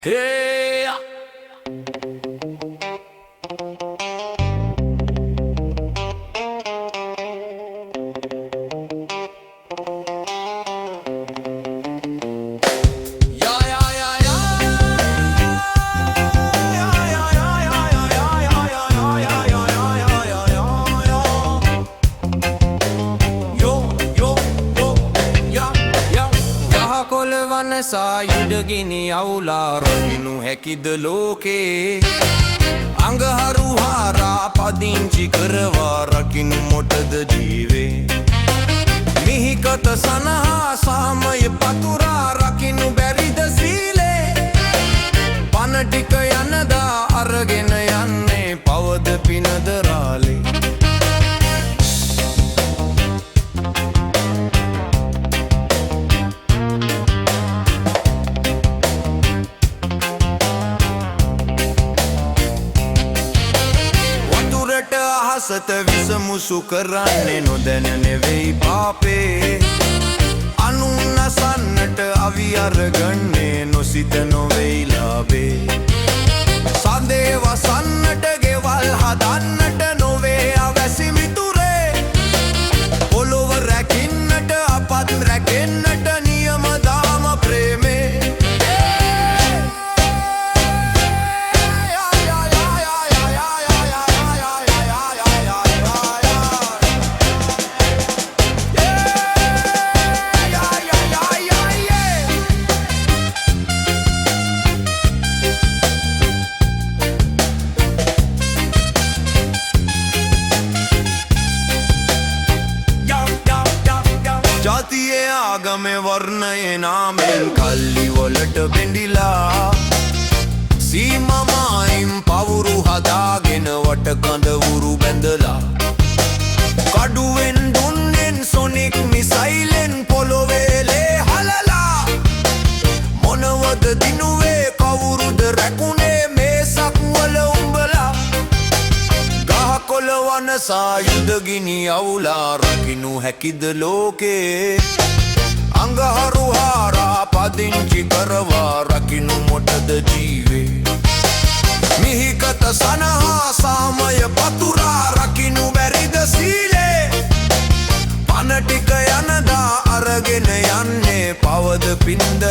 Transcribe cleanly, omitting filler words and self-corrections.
Hey! සායුඩගිනි අවුලා රොහිනු හැකිද ලෝකේ අඟහරු හාරා පදිංචි කරවා රකිනු මොටද ජීවේ මිහිකත සනහා සාමය පතුරා රකිනු බැරිද සීලේ පනටික යනදා අරගෙන යන්නේ පවද පිනද රාලේ අහසත විසමුසු කරන්නේ නොදැන නෙවෙයි පාපේ අනුන්නසන්නට අවි අරගන්නේ නොසිත නොවෙයි ලාභේ සඳේ වසන්නට ගෙවල් හදන්නට නොවේ අවැසි මිතුරේ පොළොව රැකින්නට අපත් රැකෙන්නට නියම දාම ප්‍රේමේ ජාතියේ ආගමේ වර්ණයේ නාමෙන් කල්ලි වලට බෙඳිලා සීමමායින් පවුරු හදාගෙන වට කඳවුරු බැඳලා කඩුවෙන් දුන්නෙන් සොනික් මිසයිලෙන් පොළොවේ ලේ හලලා මොනවද දිනුවේ කවුරුද රැකුනේ මේ සක්වල උඹලා ගහකොළ වන සායුධගිනි අවුලා රකිනු හැකිද ලෝකේ අඟහරු හාරා පදිංචි කරවා රකිනු මොටද ජීවේ මිහිකත සනහා සාමය පතුරා රකිනු බැරිද සීලේ පනටික යනදා අරගෙන යන්නේ පවද පින්ද